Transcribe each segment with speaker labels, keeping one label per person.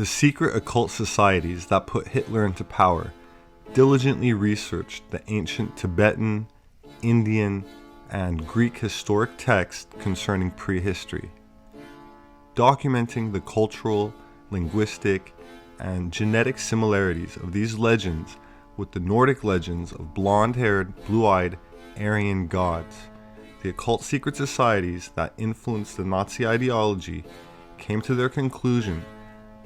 Speaker 1: The secret occult societies that put Hitler into power diligently researched the ancient Tibetan, Indian, and Greek historic texts concerning prehistory, documenting the cultural, linguistic, and genetic similarities of these legends with the Nordic legends of blonde-haired, blue-eyed Aryan gods. The occult secret societies that influenced the Nazi ideology came to their conclusion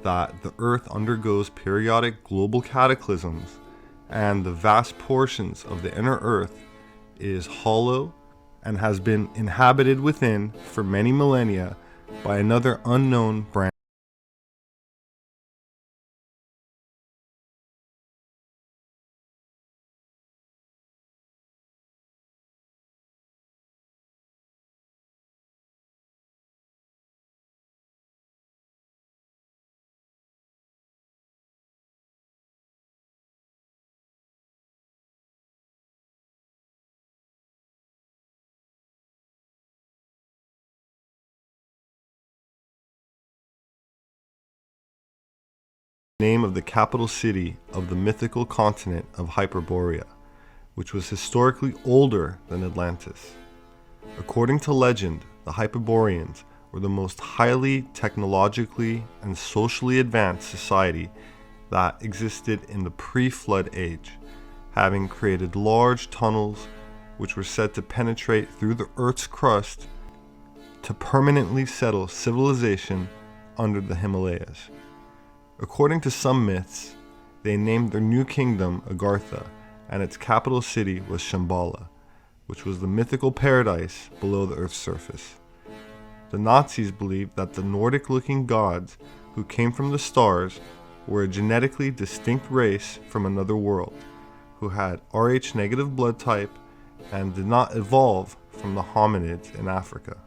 Speaker 1: that the Earth undergoes periodic global cataclysms and the vast portions of the inner Earth is hollow and has been inhabited within for many millennia by another unknown branch. Name of the capital city of the mythical continent of Hyperborea, which was historically older than Atlantis. According to legend, the Hyperboreans were the most highly technologically and socially advanced society that existed in the pre-flood age, having created large tunnels which were said to penetrate through the Earth's crust to permanently settle civilization under the Himalayas. According to some myths, they named their new kingdom Agartha, and its capital city was Shambhala, which was the mythical paradise below the Earth's surface. The Nazis believed that the Nordic-looking gods who came from the stars were a genetically distinct race from another world, who had Rh-negative blood type and did not evolve from the hominids in Africa.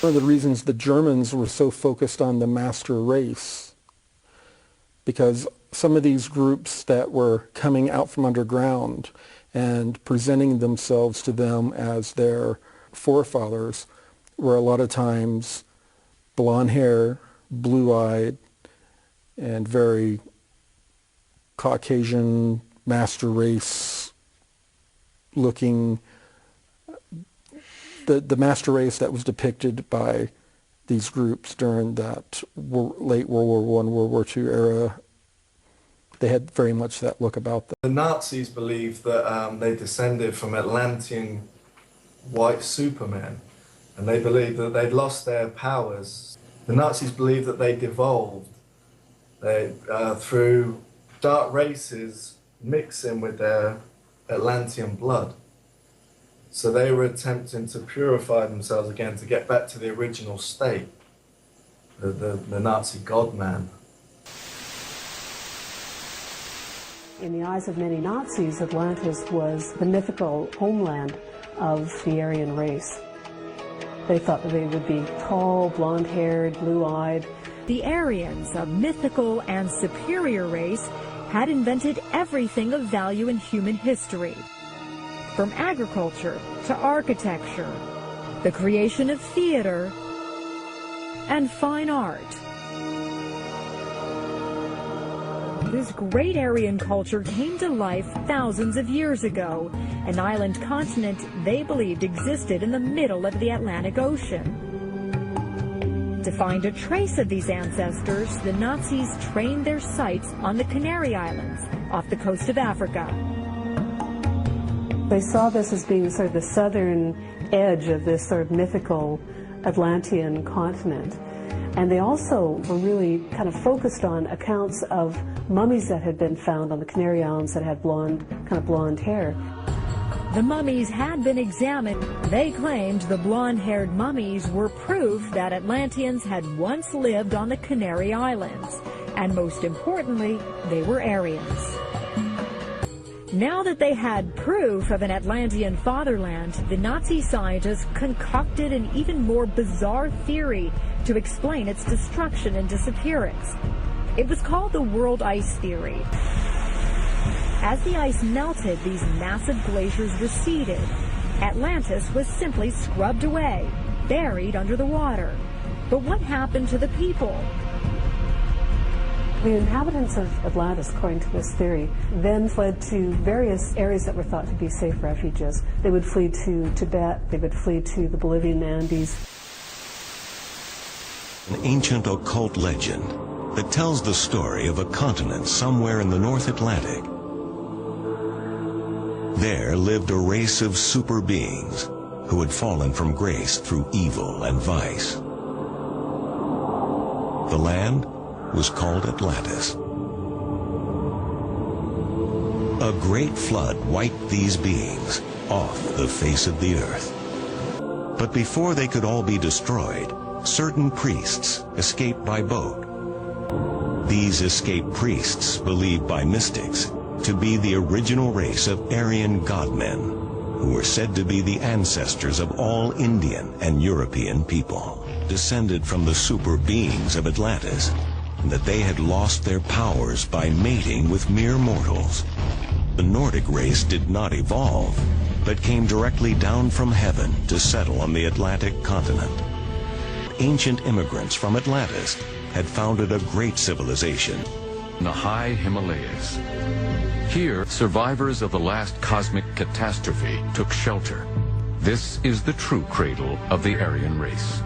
Speaker 2: One of the reasons the Germans were so focused on the master race, because some of these groups that were coming out from underground and presenting themselves to them as their forefathers were a lot of times blonde hair, blue-eyed, and very Caucasian master race looking. The master race that was depicted by these groups during that late World War I, World War II era, they had very much that look about them.
Speaker 3: The Nazis believed that they descended from Atlantean white supermen, and they believed that they'd lost their powers. The Nazis believed that they devolved through dark races mixing with their Atlantean blood. So they were attempting to purify themselves again to get back to the original state, the Nazi God-man.
Speaker 4: In the eyes of many Nazis, Atlantis was the mythical homeland of the Aryan race. They thought that they would be tall, blonde-haired, blue-eyed.
Speaker 5: The Aryans, a mythical and superior race, had invented everything of value in human history. From agriculture to architecture, the creation of theater and fine art. This great Aryan culture came to life thousands of years ago, an island continent they believed existed in the middle of the Atlantic Ocean. To find a trace of these ancestors, the Nazis trained their sights on the Canary Islands off the coast of Africa.
Speaker 4: They saw this as being sort of the southern edge of this sort of mythical Atlantean continent. And they also were really kind of focused on accounts of mummies that had been found on the Canary Islands that had blonde hair.
Speaker 5: The mummies had been examined. They claimed the blonde-haired mummies were proof that Atlanteans had once lived on the Canary Islands. And most importantly, they were Aryans. Now that they had proof of an Atlantean fatherland, the Nazi scientists concocted an even more bizarre theory to explain its destruction and disappearance. It was called the world ice theory. As the ice melted, these massive glaciers receded. Atlantis was simply scrubbed away, buried under the water. But what happened to the people?
Speaker 4: The inhabitants of Atlantis, according to this theory, then fled to various areas that were thought to be safe refuges. They would flee to Tibet, they would flee to the Bolivian Andes.
Speaker 6: An ancient occult legend that tells the story of a continent somewhere in the North Atlantic. There lived a race of super beings who had fallen from grace through evil and vice. The land was called Atlantis. A great flood wiped these beings off the face of the earth. But before they could all be destroyed, certain priests escaped by boat. These escaped priests, believed by mystics to be the original race of Aryan godmen, who were said to be the ancestors of all Indian and European people, descended from the super beings of Atlantis, and that they had lost their powers by mating with mere mortals. The Nordic race did not evolve, but came directly down from heaven to settle on the Atlantic continent. Ancient immigrants from Atlantis had founded a great civilization
Speaker 7: in the high Himalayas. Here, survivors of the last cosmic catastrophe took shelter. This is the true cradle of the Aryan race.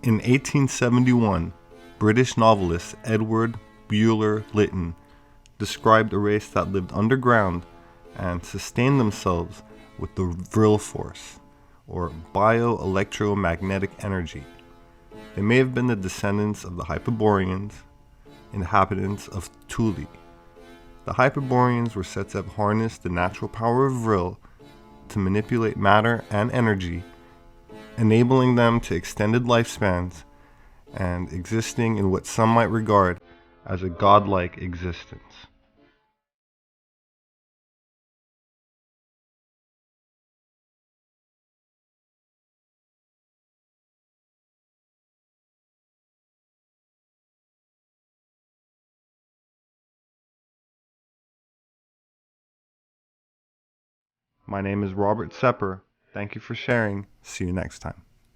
Speaker 1: In 1871, British novelist Edward Bulwer Lytton described a race that lived underground and sustained themselves with the Vril force, or bioelectromagnetic energy. They may have been the descendants of the Hyperboreans, inhabitants of Thule. The Hyperboreans were said to have harnessed the natural power of Vril to manipulate matter and energy, enabling them to extended lifespans and existing in what some might regard as a godlike existence. My name is Robert Sepehr. Thank you for sharing. See you next time.